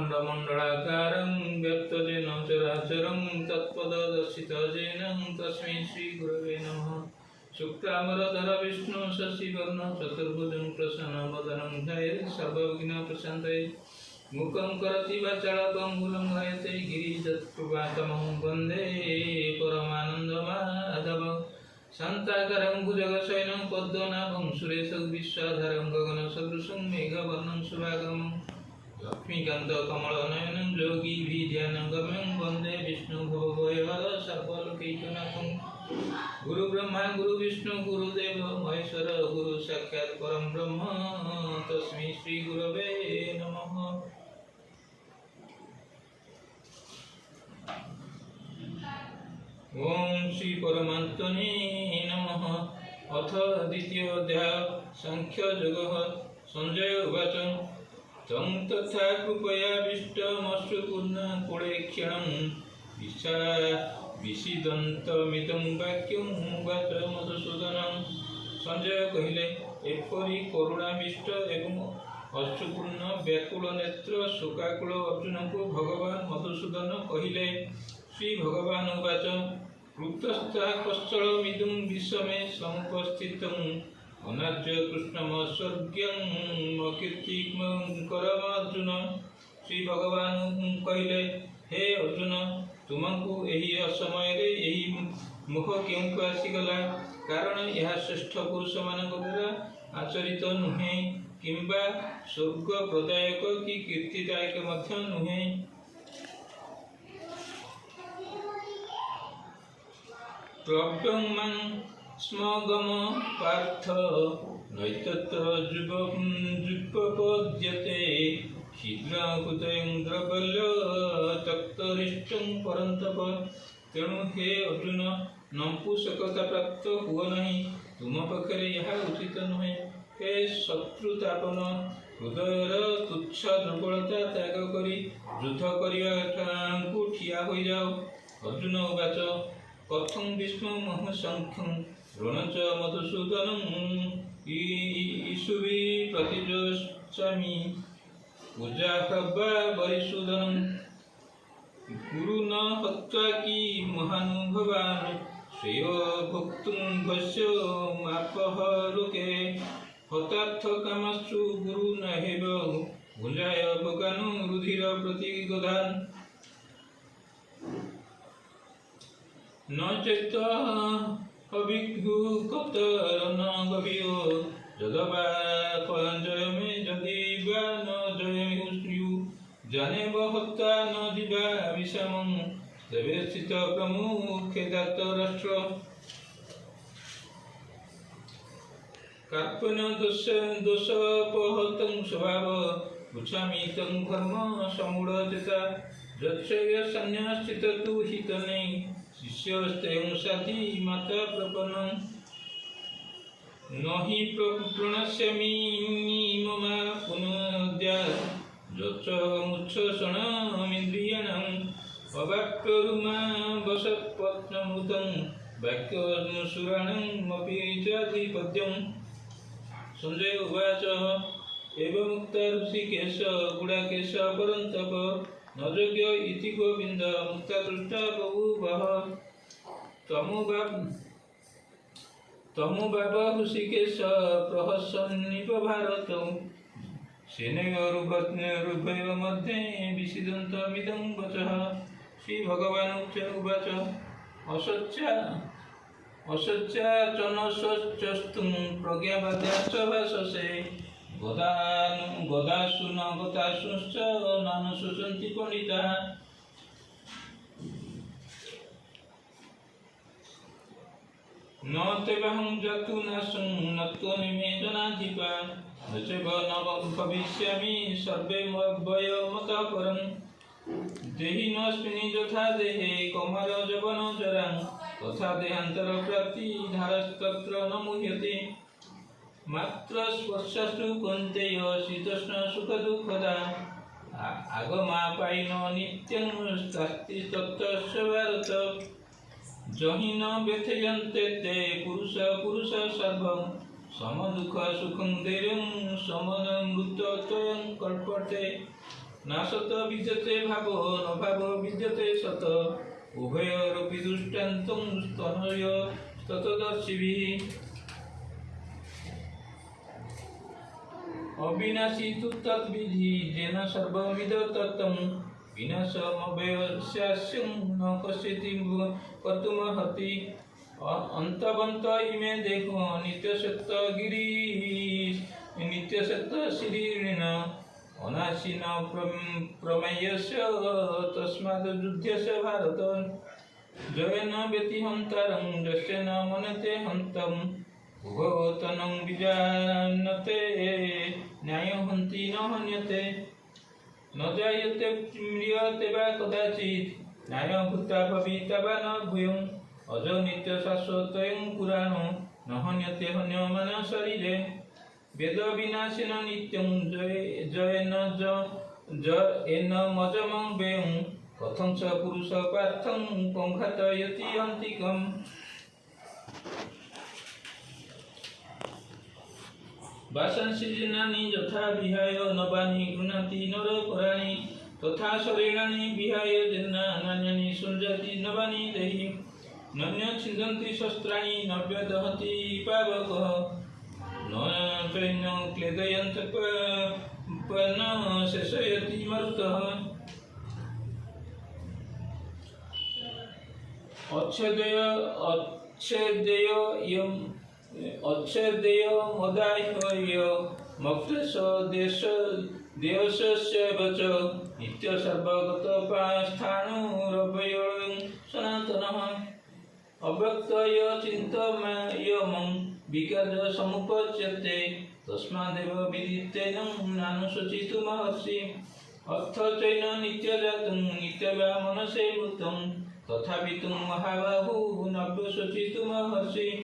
ब्रह्माण्डमण्डलाकारं व्याप्तजेन चराचरं तत्पददर्शितं येन तस्मै श्रीगुरवे नमः। शुक्लाम्बरधर विष्णु शशिवर्णं चतुर्भुजं प्रसन्नवदनं ध्यायेत् सर्वविघ्नोपशान्तये। मुखं करोति वाचालं मूलं गायते गिरिजत्कृपातमं वन्दे परमानन्दमाधवं। शान्ताकारं भुजगशयनं पद्मनाभं सुरेशं विश्वाधारं गगनसदृशं मेघवर्णं शुभागमं। लक्ष्मीकान्तकमलनयनं योगिभिर्ध्यानगम्यं वन्दे विष्णुभवभयहर सर्वलोकैकनाथं। गुरुब्रह्मा गुरुविष्णु गुरुदेव महेश्वर गुरु साक्षात् परं ब्रह्म तस्मै श्रीगुरवे नमः। ओम श्री परमात्मने नमः। अथ द्वितीय अध्याय सांख्य योगः। संजय उवाच तं तथा कृपयाविष्टमश्रुपूर्ण कुलेक्षणं विषीदन्तमिदं वाक्यं उवाच मधुसूदनं। संजय कहिले एपरि करुणाविष्ट एवं अश्रुपूर्ण व्याकुल नेत्र शोकाकुल अर्जुन को भगवान मधुसूदन कहिले। श्री भगवान उवाच कृतस्था कश्चलमिदं विषमे समुपस्थितम् अनार्य कृष्णमस्वर्ग्यं अकीर्तिकरमर्जुन। श्री भगवान कहिले हे अर्जुन तुमको यही असमय यही मुख क्यों आसीगला कारण यह श्रेष्ठ पुरुष मानक द्वारा आचरित नुहे किंबा स्वर्ग प्रदायक कि कीर्तिदायक मध्य नुहे। क्लब्यं मां स्मगम पार्थ नैतत्र जुगपद्यते शीघ्रकृतं द्रवल्य तक्तरिष्टं परन्तप। तेणु हे अर्जुन नपुंसकता प्राप्त हुआ नहीं तुम पाखे यह उचित नुहे। हे शत्रुतापन हृदयर तुच्छ दुर्बलता त्याग करी युद्ध करने ठिया हो जाओ। अर्जुन उवाच कथं विष्णु महसंख्यं ऋणच मधुसूदनं ईशुभि प्रतिजोत्स्यामि पूजाह्रवा वरिसूदनं। गुरु न हत्वा कि महानुभवान् श्रेय भोक्तुं भस्य मापहरुके हतार्थ कामस्तु गुरु नहेव भुञ्जाय भोगान् रुधिर प्रतिगोधान्। न चैत अभिघुकतरन गभीरो यदवा पञ्जय मे यदि वा न जयु जाने बहत्ता न दिवा विषमं देवे स्थित प्रमुखे दातराष्ट्र। कार्पण्य दोषोपहतं स्वभाव पृच्छामि तं धर्म समूढचेता यच्छय सन्न्यास्थित तु हितने शिष्यस्तेयं साधि माता प्रपन्नं। न हि प्रणश्यामि मम पुनद्या यच्च मुच्छसनमिन्द्रियाणाम् अवाक्यरुमा वसत्पत्नमृतं वाक्यसुराणामपि चाधिपत्यम्। संजय उवाच एवमुक्ता ऋषिकेश गुडाकेश परन्तप न योग्य इति गोविन्द मुक्ता दृष्टा बभूवः। तमुवाव ऋषिकेश प्रहसन्निव भारत सेनयोरुभयोः मध्ये विषीदन्तमिदं वचः। श्री भगवान् उवाच असत्या च न सत्यस्तुं प्रज्ञावाद्याश्च भाषसे गदासु न गतासुश्च नानुशोचन्ति पंडिताः। न तेऽहं जातुनाशं न त्वनिमे जनाधिपा न चैव न भविष्यामि सर्वमव्ययमतः परम्। देहिनोऽस्मिन् यथा देहे कौमार यौवन जरा तथा देहान्तर प्राप्ति धारस्तत्र न मुह्यते। मात्र स्पर्शस्तु कौन्तेय शीतोष्ण सुख दुःखदा आगमापायिन नित्यं शास्ति तत्त्वस्य भारत। जहि न व्यथयन्ते ते पुरुष सर्वं समदुःख सुखं धैर्यं सममृतत्वं कल्पते। न सत विद्यते भावो न भावो विद्यते सत उभयोरपि दृष्टान्तं स्तनय तत्तदर्शिभिः अविनाशी तु तद्विधि येन सर्वमिदं तत्तं विनाशमव्यवस्यास्यं न कस्यति कर्तुमर्हति अन्तवन्त इमे देहो नित्यसत्त्वशरीरिण अनाशिन प्रमेयस्य तस्मात् युध्यस्य भारत जयेन व्यतिहन्तारं यस्य न मनते हन्तम् उभवतनं विजानते न्यायहन्ति न हन्यते न जायते म्रियते वा कदाचित् न्यायभूता भविता वा न भूयम् अजो नित्यशाश्वतयं पुराणो न हन्यते हन्यमान शरीरे वेदविनाशेन नित्यं जयेन जयेन मजमं व्ययं कथं च पुरुष पार्थं कङ्घातयति अन्तिकम् वासांसि जीर्णानि यथा विहाय नवानि गृह्णाति नरपराणि तथा शरीराणि विहाय जीर्णान्यानि सृजति नवानि देहि नन्यच्छिन्दन्ति शस्त्राणि न व्यदहति पावकः न चैनं क्लेदयन्त्यपन शेषयति मरुतः अच्छेदेय मदाह्य मोक्षेश देशस्य वच नित्य सर्वगत स्थाणुरव्ययं सनातनः अव्यक्तय चिन्तमयं विकार्य समुपच्यते तस्मादेव विदितेनं नानुशोचितुमर्हसि अर्थ चैन नित्यजातं नित्यवा मनसे मृतं तथापि तुं महाबाहु नव्यशोचितुमर्हसि।